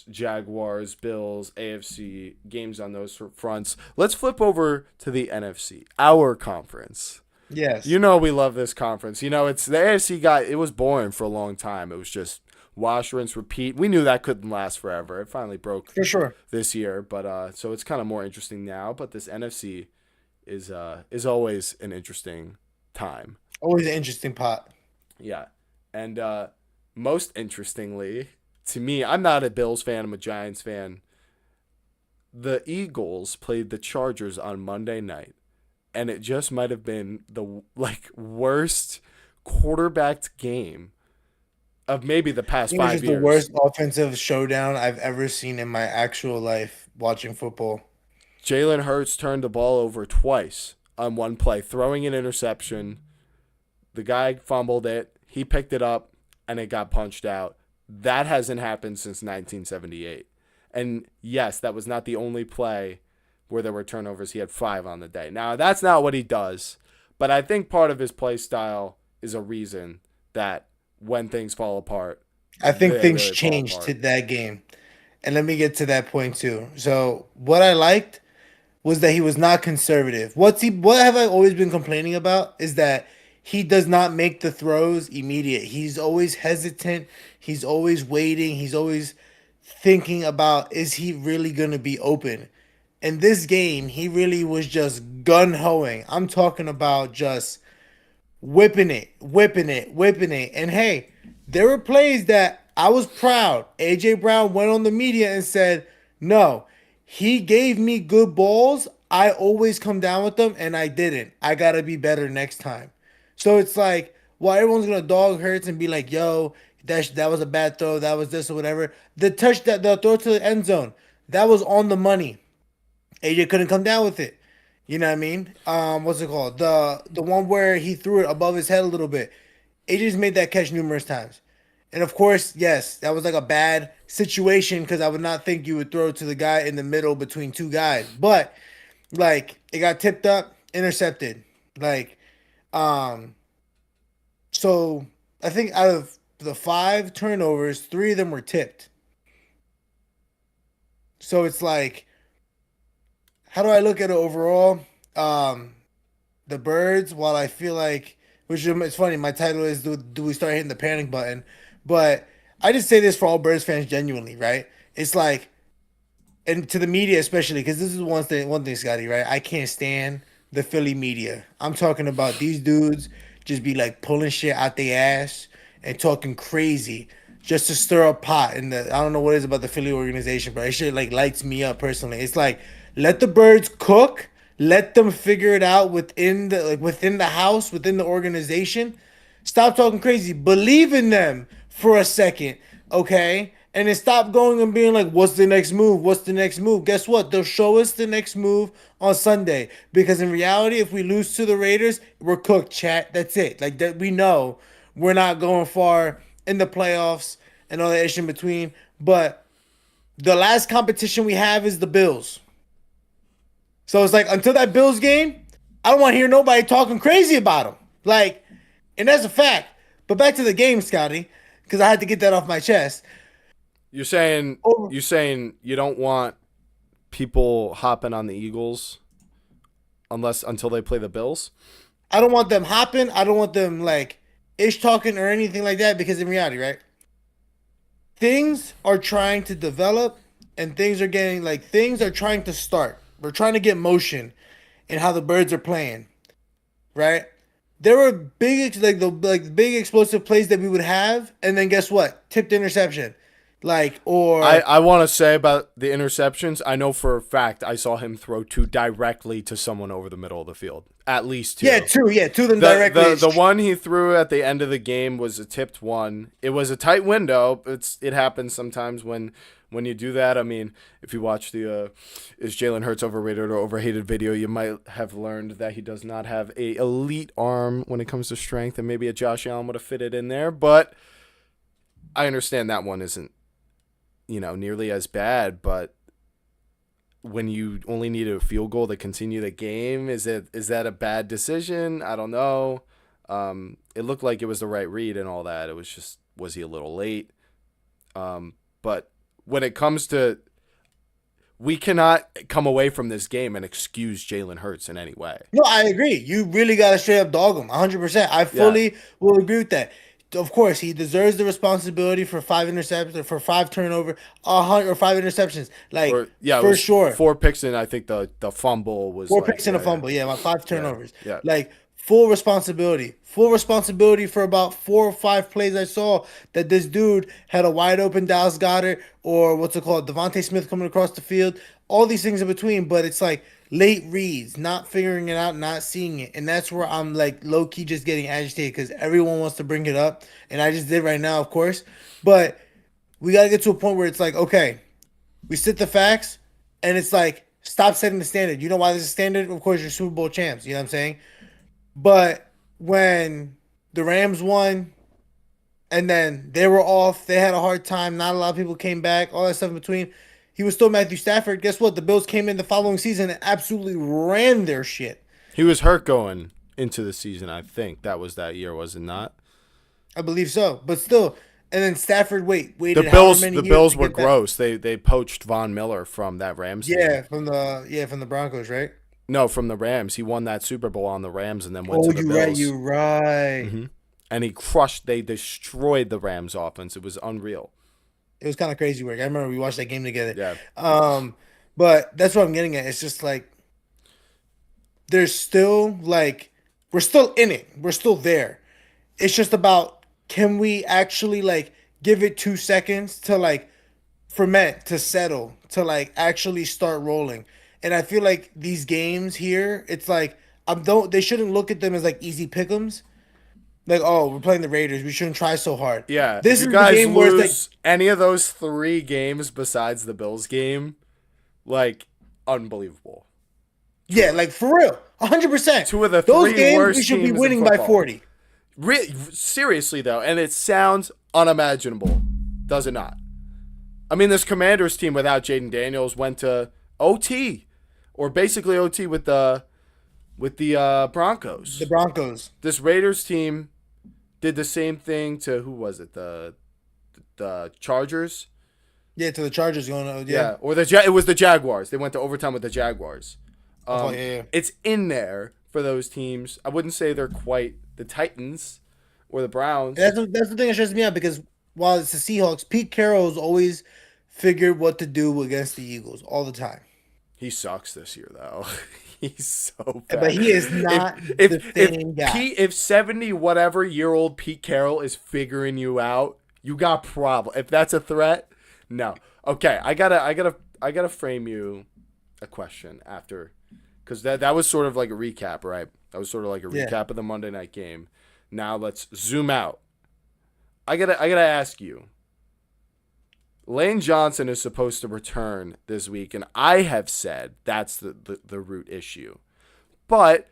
Jaguars, Bills, AFC games on those fronts. Let's flip over to the NFC, our conference. Yes, You know we love this conference. You know it's the AFC guy. It was boring for a long time. It was just wash, rinse, repeat. We knew that couldn't last forever. It finally broke for sure. this year, but so it's kind of more interesting now. But this NFC is always an interesting time. Always an interesting pot. Yeah, and most interestingly to me, I'm not a Bills fan. I'm a Giants fan. The Eagles played the Chargers on Monday night, and it just might have been the worst quarterbacked game of maybe the I past think it's five just the years. worst offensive showdown I've ever seen in my actual life watching football. Jalen Hurts turned the ball over twice on one play, throwing an interception. The guy fumbled it. He picked it up, and it got punched out. That hasn't happened since 1978. And yes, that was not the only play where there were turnovers. He had 5 on the day. Now, that's not what he does, but I think part of his play style is a reason that when things fall apart, I think they things really fall changed to apart. that game. And let me get to that point too. So what I liked was that he was not conservative. What have I always been complaining about is that he does not make the throws immediate. He's always hesitant. He's always waiting. He's always thinking about, is he really gonna be open? In this game, he really was just gun hoeing. I'm talking about just whipping it, whipping it, whipping it. And hey, there were plays that I was proud. AJ Brown went on the media and said, "No, he gave me good balls. I always come down with them, and I didn't. I gotta be better next time." So it's like, well, everyone's gonna dog Hurts and be like, "Yo, that was a bad throw. That was this or whatever." The throw to the end zone, that was on the money. AJ couldn't come down with it. You know what I mean? What's it called? The one where he threw it above his head a little bit. AJ's made that catch numerous times. And of course, yes, that was like a bad situation because I would not think you would throw it to the guy in the middle between two guys. But like it got tipped up, intercepted. Like, um, so I think out of the 5 turnovers, 3 of them were tipped. So it's like, how do I look at it overall? Um, the birds, while I feel like, which is it's funny, my title is do we start hitting the panic button? But I just say this for all Birds fans genuinely, right? It's like, and to the media especially, because this is one thing, Scotty, right? I can't stand the Philly media. I'm talking about these dudes just be like pulling shit out their ass and talking crazy just to stir up pot. And I don't know what it is about the Philly organization, but it shit like lights me up personally. It's like let the birds cook, let them figure it out within the house, within the organization. Stop talking crazy. Believe in them for a second, okay? And then stop going and being like, what's the next move? What's the next move? Guess what? They'll show us the next move on Sunday. Because in reality, if we lose to the Raiders, we're cooked, chat. That's it. Like that we know we're not going far in the playoffs and all that ish in between. But the last competition we have is the Bills. So it's like until that Bills game, I don't want to hear nobody talking crazy about them. Like, and that's a fact. But back to the game, Scotty, because I had to get that off my chest. You're saying Over, you don't want people hopping on the Eagles unless until they play the Bills? I don't want them hopping. I don't want them like ish talking or anything like that because in reality, right? Things are trying to develop and things are trying to start. We're trying to get motion in how the birds are playing, right? There were big explosive plays that we would have, and then guess what? Tipped interception, like or I want to say about the interceptions. I know for a fact I saw him throw 2 directly to someone over the middle of the field. At least 2. two of them The directly. the the one he threw at the end of the game was a tipped one. It was a tight window. It happens sometimes when you do that. I mean, if you watch the is Jalen Hurts overrated or overhated video, you might have learned that he does not have a elite arm when it comes to strength, and maybe a Josh Allen would have fitted in there. But I understand that one isn't nearly as bad. But when you only need a field goal to continue the game, is that a bad decision? I don't know. It looked like it was the right read and all that. It was just was he a little late? But when it comes to, we cannot come away from this game and excuse Jalen Hurts in any way. No, I agree. You really got to straight up dog him, 100%. I Yeah. fully will agree with that. Of course, he deserves the responsibility for 5 interceptions, for 5 turnover, 100 or 5 interceptions. Like Or yeah, it for was sure, 4 picks, and I think the fumble was 4 picks and a yeah, fumble. Yeah, my five yeah, turnovers. yeah. Like full responsibility. Full responsibility for about 4 or 5 plays I saw that this dude had a wide open Dallas Goedert or what's it called, Devontae Smith coming across the field. All these things in between, but it's like late reads, not figuring it out, not seeing it, and that's where I'm like low key just getting agitated because everyone wants to bring it up, and I just did right now, of course. But we got to get to a point where it's like, okay, we sit the facts, and it's like, stop setting the standard. You know why there's a standard? Of course, you're Super Bowl champs. You know what I'm saying? But when the Rams won, and then they were off, they had a hard time. Not a lot of people came back. All that stuff in between. He was still Matthew Stafford. Guess what? The Bills came in the following season and absolutely ran their shit. He was hurt going into the season. I think that was that year, was it not? I believe so, but still. And then Stafford waited The however Bills, many the years Bills to were get back. gross. They poached Von Miller from that Rams team. Yeah, from the Broncos, right? No, from the Rams. He won that Super Bowl on the Rams and then went Oh, to the you're right. Bills. You're right. hmm And he crushed. They destroyed the Rams offense. It was unreal. It was kind of crazy work. I remember we watched that game together. Yeah. But that's what I'm getting at. It's just like there's still like we're still in it. We're still there. It's just about can we actually like give it 2 seconds to like ferment, to settle, to like actually start rolling. And I feel like these games here, it's like I'm don't they shouldn't look at them as like easy pick'ems. Like, oh, we're playing the Raiders. We shouldn't try so hard. Yeah. If This you is the guys game where it's like, lose any of those 3 games besides the Bills game, like, unbelievable. yeah, like for real, 100%. Two of the Those 3 games we worst should be teams in winning by football. 40. Seriously, though, and it sounds unimaginable, does it not? I mean, this Commanders team without Jaden Daniels went to OT, or basically OT with the Broncos. The Broncos. This Raiders team did the same thing to, who was it? The Chargers. Yeah, to the Chargers going. Yeah, or it was the Jaguars. They went to overtime with the Jaguars. Yeah. It's in there for those teams. I wouldn't say they're quite the Titans or the Browns. That's the thing that stresses me out because while it's the Seahawks, Pete Carroll's always figured what to do against the Eagles all the time. He sucks this year, though. He's so bad. But he is not the same guy. If 70 whatever year old Pete Carroll is figuring you out, you got problem. If that's a threat, no. Okay, I gotta frame you a question after, because that was sort of like a recap, right? That was sort of like a recap of the Monday night game. Now let's zoom out. I gotta ask you. Lane Johnson is supposed to return this week, and I have said that's the root issue. But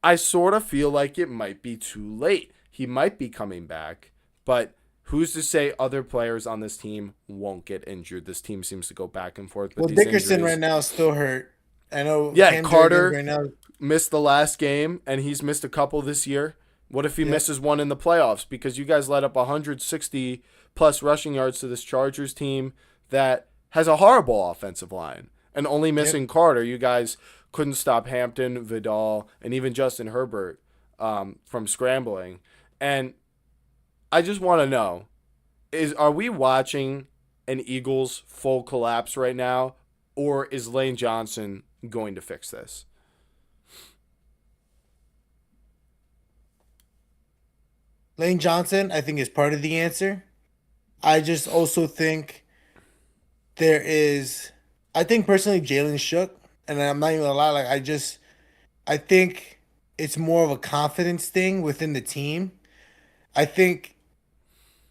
I sort of feel like it might be too late. He might be coming back, but who's to say other players on this team won't get injured? This team seems to go back and forth with Well, these Dickerson injuries. right now is still hurt. I know. Yeah, Cam Carter Jurgens right now. missed the last game, and he's missed a couple this year. What if he misses one in the playoffs? Because you guys let up 160-plus rushing yards to this Chargers team that has a horrible offensive line. And only missing Carter, you guys couldn't stop Hampton, Vidal, and even Justin Herbert from scrambling. And I just want to know, are we watching an Eagles full collapse right now, or is Lane Johnson going to fix this? Lane Johnson, I think, is part of the answer. I just also think there is. I think personally, Jalen shook, and I'm not even gonna lie. Like I think it's more of a confidence thing within the team. I think,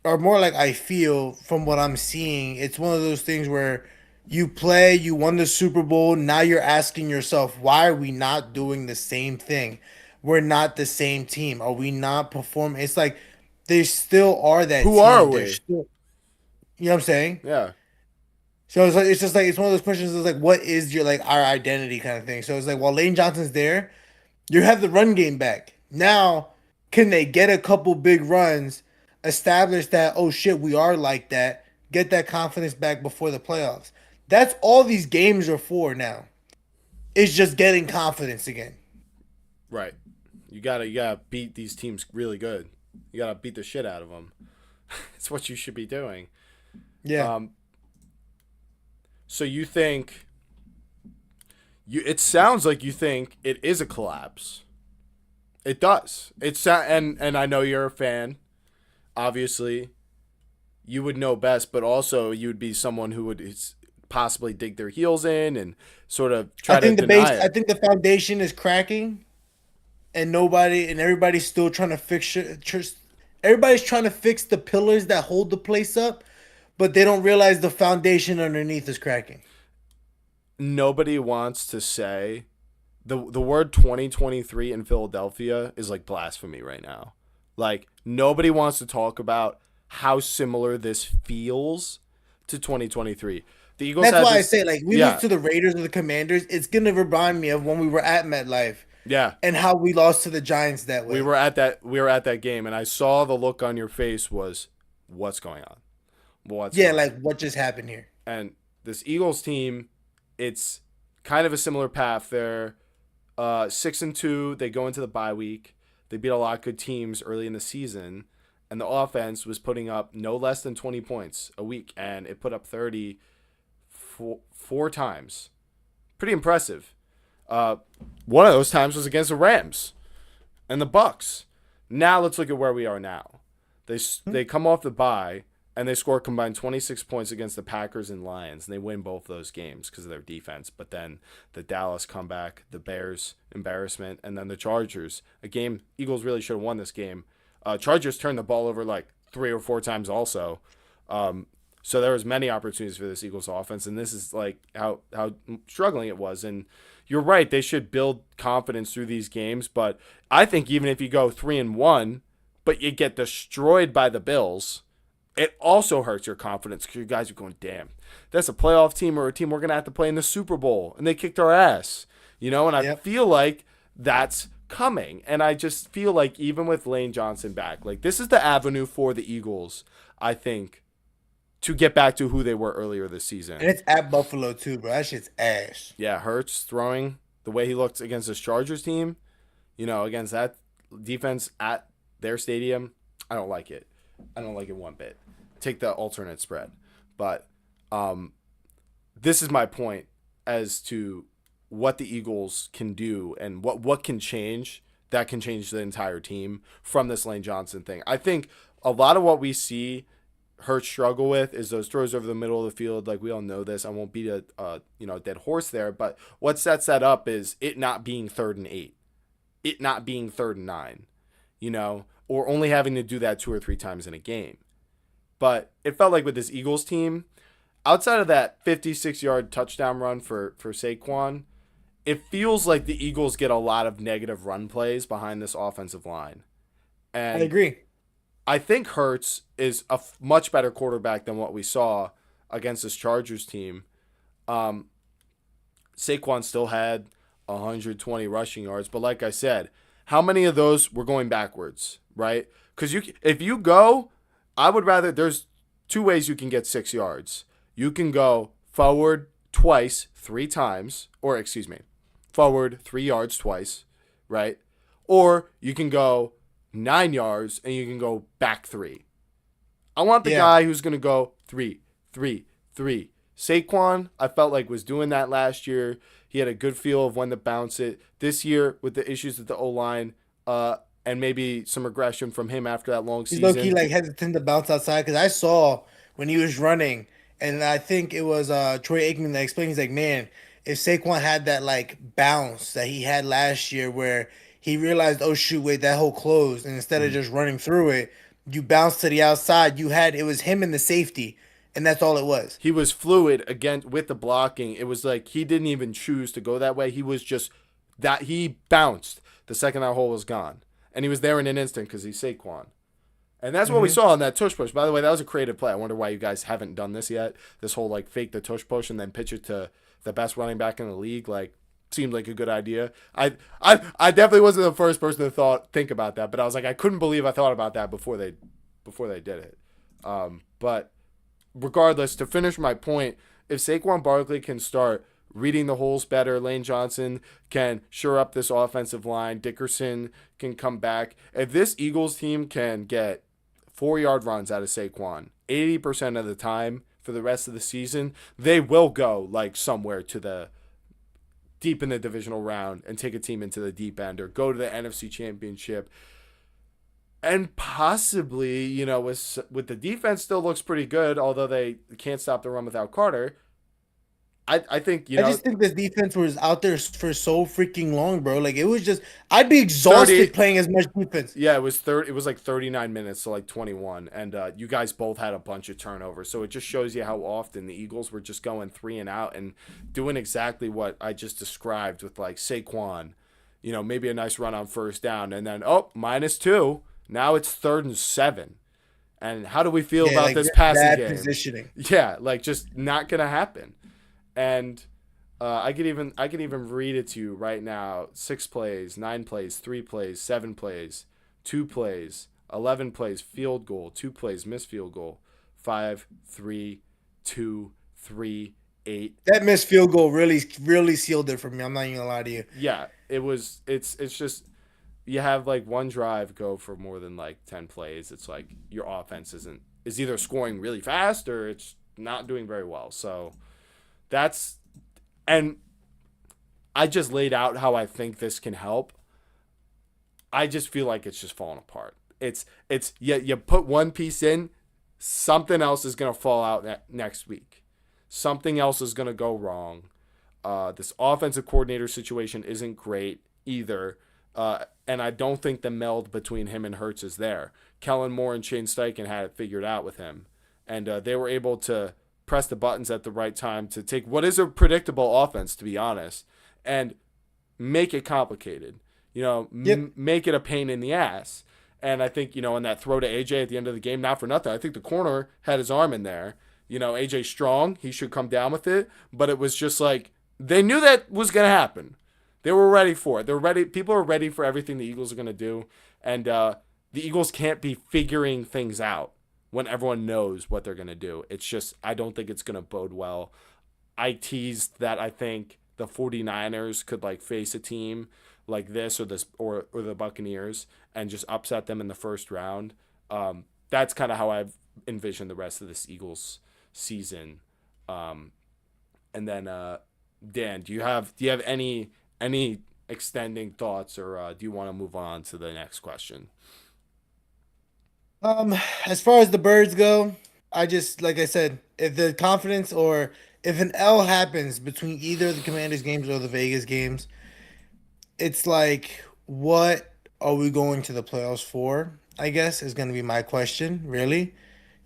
or more like I feel from what I'm seeing, it's one of those things where you play, you won the Super Bowl, now you're asking yourself, why are we not doing the same thing? We're not the same team. Are we not performing? It's like they still are that Who team. are They're we? still, you know what I'm saying? Yeah. So it's like it's just like it's one of those questions that's like, what is your like our identity kind of thing? So it's like while Lane Johnson's there, you have the run game back. Now, can they get a couple big runs, establish that, oh shit, we are like that, get that confidence back before the playoffs. That's all these games are for now. It's just getting confidence again. Right. You gotta beat these teams really good. You gotta beat the shit out of them. It's what you should be doing. Yeah. So you think it sounds like you think it is a collapse. It does. And I know you're a fan. Obviously, you would know best, but also you would be someone who would possibly dig their heels in and sort of try to deny I it. think the foundation is cracking, and everybody's still trying to fix it. Everybody's trying to fix the pillars that hold the place up, but they don't realize the foundation underneath is cracking. Nobody wants to say the word 2023 in Philadelphia is like blasphemy right now. Like nobody wants to talk about how similar this feels to 2023. The Eagles That's had why I this, say, like, we lose yeah, to the Raiders or the Commanders, it's gonna remind me of when we were at MetLife yeah. and how we lost to the Giants that We way. were at that game, and I saw the look on your face was, what's going on? What's Yeah, going on? like what just happened here? And this Eagles team, it's kind of a similar path. They're 6-2. They go into the bye week. They beat a lot of good teams early in the season, and the offense was putting up no less than 20 points a week, and it put up 30 four times. Pretty impressive. One of those times was against the Rams and the Bucks. Now let's look at where we are now. They come off the bye and they score combined 26 points against the Packers and Lions, and they win both those games because of their defense. But then the Dallas comeback, the Bears embarrassment, and then the Chargers, a game Eagles really should have won this game. Chargers turned the ball over like 3 or 4 times also. So there was many opportunities for this Eagles offense, and this is like how struggling it was. And you're right, they should build confidence through these games. But I think even if you go 3-1, but you get destroyed by the Bills, it also hurts your confidence because you guys are going, damn, that's a playoff team or a team we're going to have to play in the Super Bowl. And they kicked our ass, And I feel like that's coming. And I just feel like even with Lane Johnson back, like this is the avenue for the Eagles, I think, to get back to who they were earlier this season. And it's at Buffalo too, bro. That shit's ass. Yeah, Hurts throwing the way he looked against this Chargers team, against that defense at their stadium, I don't like it. I don't like it one bit. Take the alternate spread. But this is my point as to what the Eagles can do and what can change that can change the entire team from this Lane Johnson thing. I think a lot of what we see Hurts struggle with is those throws over the middle of the field. Like we all know this. I won't beat a dead horse there, but what sets that up is it not being 3rd and 8, it not being 3rd and 9, or only having to do that 2 or 3 times in a game. But it felt like with this Eagles team, outside of that 56-yard touchdown run for Saquon, it feels like the Eagles get a lot of negative run plays behind this offensive line. And I agree. I think Hurts is a much better quarterback than what we saw against this Chargers team. Saquon still had 120 rushing yards, but like I said, how many of those were going backwards, right? Because if you go, I would rather, there's 2 ways you can get 6 yards. You can go forward twice, 3 times, or forward 3 yards twice, right? Or you can go 9 yards and you can go back 3. I want the guy who's going to go 3, 3, 3. Saquon, I felt like was doing that last year. He had a good feel of when to bounce it. This year, with the issues with the O-line, and maybe some regression from him after that long season. He's low-key like hesitant to bounce outside because I saw when he was running, and I think it was Troy Aikman that explained. He's like, man, if Saquon had that like bounce that he had last year, where he realized, oh shoot, wait, that hole closed, and instead of just running through it, you bounced to the outside. It was him and the safety, and that's all it was. He was fluid again with the blocking. It was like he didn't even choose to go that way. He was just that he bounced the second that hole was gone. And he was there in an instant because he's Saquon. And that's what we saw on that tush push. By the way, that was a creative play. I wonder why you guys haven't done this yet. This whole like fake the tush push and then pitch it to the best running back in the league. Like seemed like a good idea. I definitely wasn't the first person to think about that, but I was like, I couldn't believe I thought about that before they did it. But regardless, to finish my point, if Saquon Barkley can start reading the holes better, Lane Johnson can shore up this offensive line, Dickerson can come back. If this Eagles team can get 4-yard runs out of Saquon 80% of the time for the rest of the season, they will go like somewhere to the deep in the divisional round and take a team into the deep end or go to the NFC Championship. And possibly, with the defense still looks pretty good, although they can't stop the run without Carter. I think, I just think this defense was out there for so freaking long, bro. Like it was just, I'd be 30, exhausted playing as much defense. yeah, it was like 39 minutes to like 21, and you guys both had a bunch of turnovers. So it just shows you how often the Eagles were just going 3 and out and doing exactly what I just described with like Saquon, maybe a nice run on first down, and then -2. Now it's 3rd and 7. And how do we feel about like this passing bad game? Positioning. Yeah, like just not gonna happen. And I could even read it to you right now. 6 plays, 9 plays, 3 plays, 7 plays, 2 plays, 11 plays, field goal, 2 plays, missed field goal, 5, 3, 2, 3, 8. That missed field goal really, really sealed it for me. I'm not even gonna lie to you. Yeah, it's just you have like one drive go for more than like 10 plays. It's like your offense is either scoring really fast or it's not doing very well. So and I just laid out how I think this can help. I just feel like it's just falling apart. It's you put one piece in, something else is going to fall out next week. Something else is going to go wrong. This offensive coordinator situation isn't great either. And I don't think the meld between him and Hurts is there. Kellen Moore and Shane Steichen had it figured out with him. And they were able to press the buttons at the right time to take what is a predictable offense, to be honest, and make it complicated. Make it a pain in the ass. And I think, in that throw to AJ at the end of the game, not for nothing, I think the corner had his arm in there. AJ's strong. He should come down with it. But it was just like, they knew that was going to happen. They were ready for it. They're ready. People are ready for everything the Eagles are going to do. And the Eagles can't be figuring things out when everyone knows what they're going to do. It's just, I don't think it's going to bode well. I teased that I think the 49ers could like face a team like this or the Buccaneers and just upset them in the first round. That's kind of how I've envisioned the rest of this Eagles season. And then Dan, do you have any extending thoughts, or do you want to move on to the next question? As far as the birds go, I just, like I said, if the confidence or if an L happens between either the Commanders games or the Vegas games, it's like, what are we going to the playoffs for? I guess is going to be my question, really.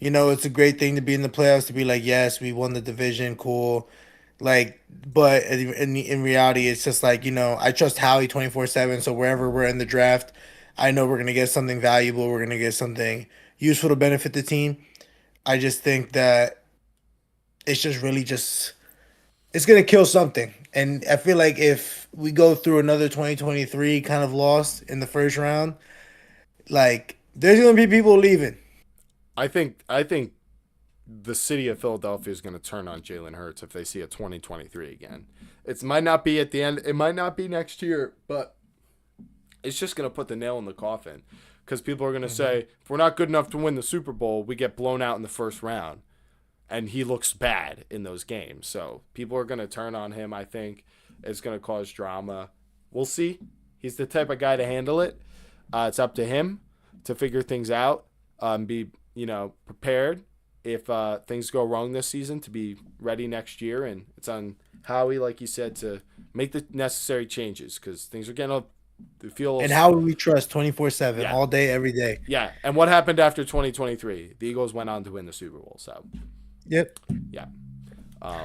It's a great thing to be in the playoffs, to be like, yes, we won the division, cool. Like, but in reality, it's just like, I trust Howie 24/7. So wherever we're in the draft, I know we're gonna get something valuable. We're gonna get something useful to benefit the team. I just think that it's just really just it's gonna kill something. And I feel like if we go through another 2023 kind of loss in the first round, like there's gonna be people leaving. I think the city of Philadelphia is going to turn on Jalen Hurts if they see a 2023 again. It might not be at the end. It might not be next year, but it's just going to put the nail in the coffin because people are going to say, if we're not good enough to win the Super Bowl, we get blown out in the first round. And he looks bad in those games. So people are going to turn on him, I think. It's going to cause drama. We'll see. He's the type of guy to handle it. It's up to him to figure things out and be, prepared if things go wrong this season, to be ready next year. And it's on Howie, like you said, to make the necessary changes because things are getting to feel. And how we trust 24/7 all day, every day. Yeah. And what happened after 2023? The Eagles went on to win the Super Bowl. So, yep. Yeah.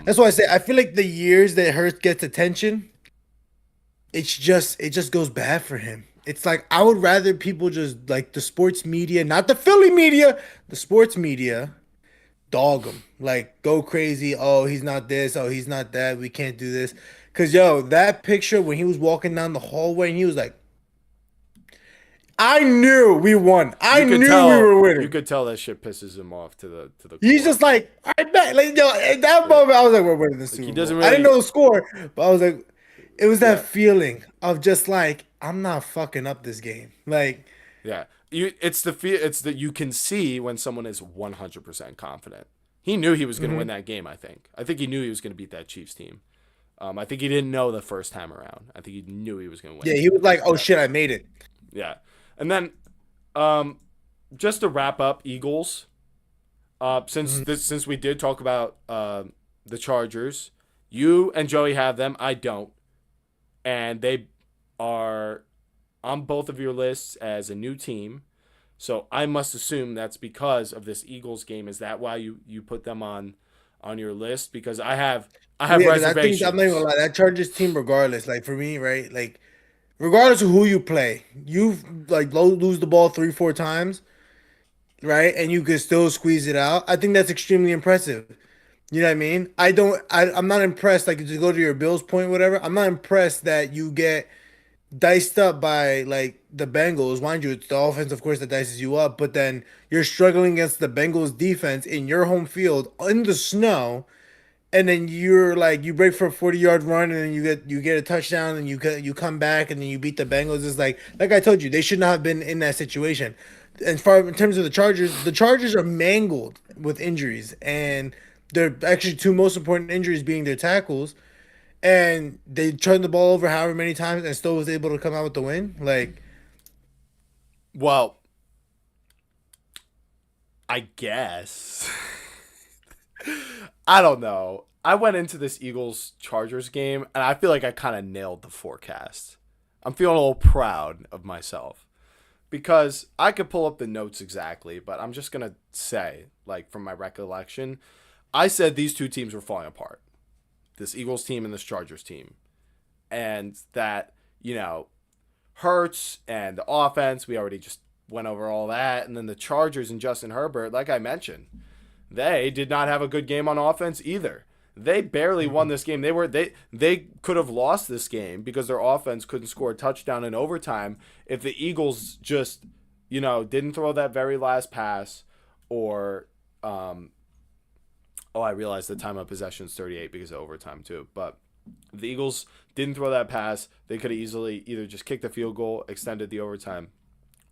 That's why I say I feel like the years that Hurts gets attention, it just goes bad for him. It's like I would rather people just like the sports media, not the Philly media, the sports media. Dog him, like go crazy. Oh, he's not this. Oh, he's not that. We can't do this. Cause that picture when he was walking down the hallway and he was like, I knew we won. I You could knew we tell. were You winning. could tell that shit pisses him off to the He's core. just like, I bet. Like, yo, at that Yeah. moment, I was like, we're winning the Like he Super Bowl. doesn't I didn't really. know the score, but I was like, it was that Yeah. feeling of just like, I'm not fucking up this game. Like, Yeah. It's the fear. It's that you can see when someone is 100% confident. He knew he was going to win mhm. that game. I think he knew he was going to beat that Chiefs team. I think he didn't know the first time around. I think he knew he was going to Yeah, win. he was like, oh Yeah. shit, I made it. Yeah. And then, um, just to wrap up, Eagles. Mhm. Since we did talk about the Chargers, you and Joey have them. I don't, and they are on both of your lists as a new team. So I must assume that's because of this Eagles game. Is that why you put them on your list? Because I Well, have yeah, because I think I'm not even reservations. gonna lie. That Chargers team, regardless, like for me, right? Like, regardless of who you play, you like lose the ball 3, 4 times, right? And you can still squeeze it out. I think that's extremely impressive. You know what I mean? I'm not impressed, like to go to your Bills point, whatever. I'm not impressed that you get diced up by like the Bengals. Mind you, it's the offense, of course, that dices you up, but then you're struggling against the Bengals defense in your home field in the snow, and then you're like you break for a 40-yard run, and then you get a touchdown, and you come back, and then you beat the Bengals. It's like I told you, they should not have been in that situation. And far in terms of the Chargers are mangled with injuries, and they're actually two most important injuries being their tackles, and they turned the ball over however many times and still was able to come out with the win. Like, Well, I guess I don't know. I went into this Eagles Chargers game and I feel like I kind of nailed the forecast. I'm feeling a little proud of myself because I could pull up the notes exactly, but I'm just going to say, like, from my recollection, I said these two teams were falling apart, this Eagles team and this Chargers team. And that, you know, Hurts and the offense, we already just went over all that. And then the Chargers and Justin Herbert, like I mentioned, they did not have a good game on offense either. They barely won this game. They could have lost this game because their offense couldn't score a touchdown in overtime if the Eagles just, didn't throw that very last pass or I realized the time of possession is 38 because of overtime too. But the Eagles didn't throw that pass. They could have easily either just kicked the field goal, extended the overtime,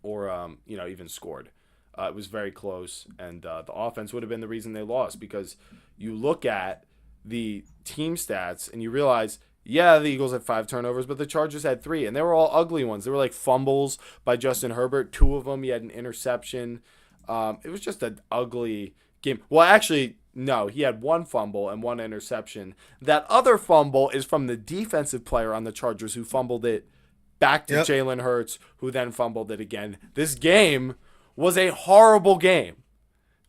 or even scored. It was very close, and the offense would have been the reason they lost because you look at the team stats and you realize, yeah, the Eagles had 5 turnovers, but the Chargers had 3, and they were all ugly ones. They were like fumbles by Justin Herbert. 2 of them, he had an interception. It was just an ugly game. Well, actually, no, he had 1 fumble and 1 interception. That other fumble is from the defensive player on the Chargers who fumbled it back to yep, Jalen Hurts, who then fumbled it again. This game was a horrible game.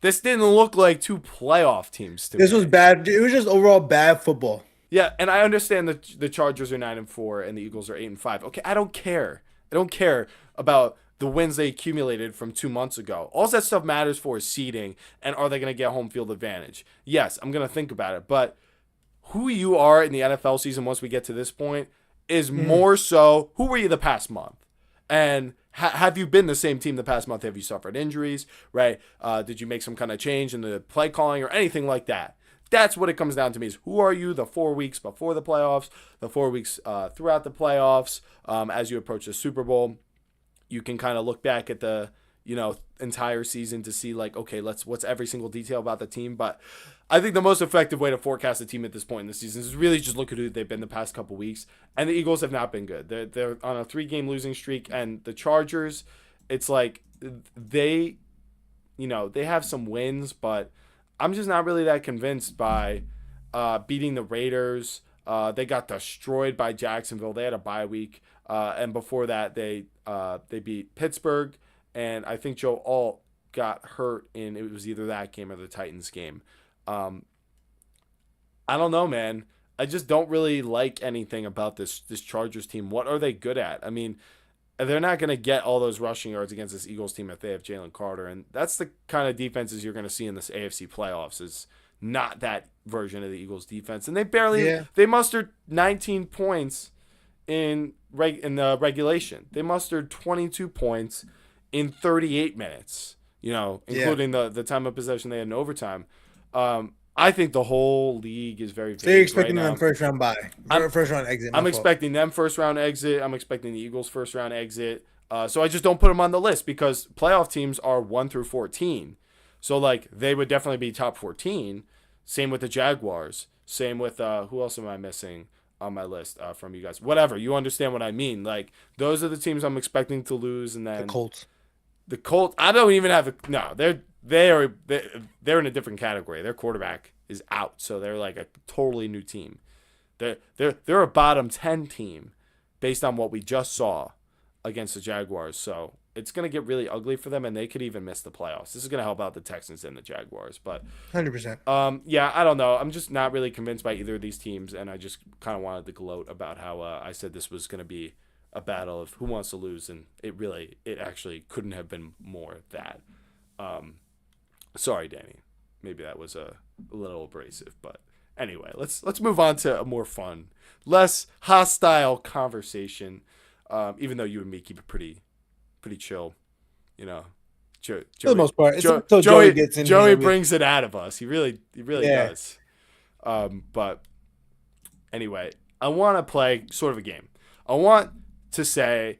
This didn't look like 2 playoff teams to this was me. bad. It was just overall bad football. Yeah, and I understand that the Chargers are 9-4 and the Eagles are 8-5. Okay, I don't care. I don't care about the wins they accumulated from 2 months ago. All that stuff matters for is seeding and are they going to get home field advantage. Yes, I'm going to think about it, but who you are in the NFL season once we get to this point is Mhm. more so who were you the past month, and have you been the same team the past month? Have you suffered injuries? Right? Did you make some kind of change in the play calling or anything like that? That's what it comes down to me is who are you the 4 weeks before the playoffs, the 4 weeks throughout the playoffs, as you approach the Super Bowl. You can kind of look back at the entire season to see like, okay, what's every single detail about the team. But I think the most effective way to forecast a team at this point in the season is really just look at who they've been the past couple weeks. And the Eagles have not been good. They're on a 3-game losing streak, and the Chargers, it's like they they have some wins, but I'm just not really that convinced by beating the Raiders. They got destroyed by Jacksonville. They had a bye week, and before that they beat Pittsburgh, and I think Joe Alt got hurt in it was either that game or the Titans game. Um, I don't know, man. I just don't really like anything about this Chargers team. What are they good at? I mean, they're not going to get all those rushing yards against this Eagles team if they have Jalen Carter, and that's the kind of defenses you're going to see in this AFC playoffs. Is not that version of the Eagles defense, and Yeah. they mustered 19 points in in the regulation. They mustered 22 points in 38 minutes. Yeah. Including the time of possession they had in overtime. I think the whole league is very So you're vague right expecting them now. first round bye, I'm first round exit. I'm My fault. expecting them first round exit. I'm expecting the Eagles first round exit. So I just don't put them on the list because playoff teams are 1 through 14. So like they would definitely be top 14. Same with the Jaguars. Same with who else am I missing on my list from you guys? Whatever, you understand what I mean. Like those are the teams I'm expecting to lose, and The then Colts. the Colts. I don't even have a no. They're in a different category. Their quarterback is out, so they're like a totally new team. They're a bottom 10 team based on what we just saw against the Jaguars. So it's gonna get really ugly for them, and they could even miss the playoffs. This is gonna help out the Texans and the Jaguars, but 100%. yeah, I don't know. I'm just not really convinced by either of these teams, and I just kind of wanted to gloat about how I said this was gonna be a battle of who wants to lose, and it actually couldn't have been more that. Sorry, Danny. Maybe that was a little abrasive, but anyway, let's move on to a more fun, less hostile conversation. Even though you and me keep it pretty chill, you know. For the most part, it's Joey, until Joey gets in Joey here brings it out of us. He really Yeah. does. But anyway, I want to play sort of a game. I want to say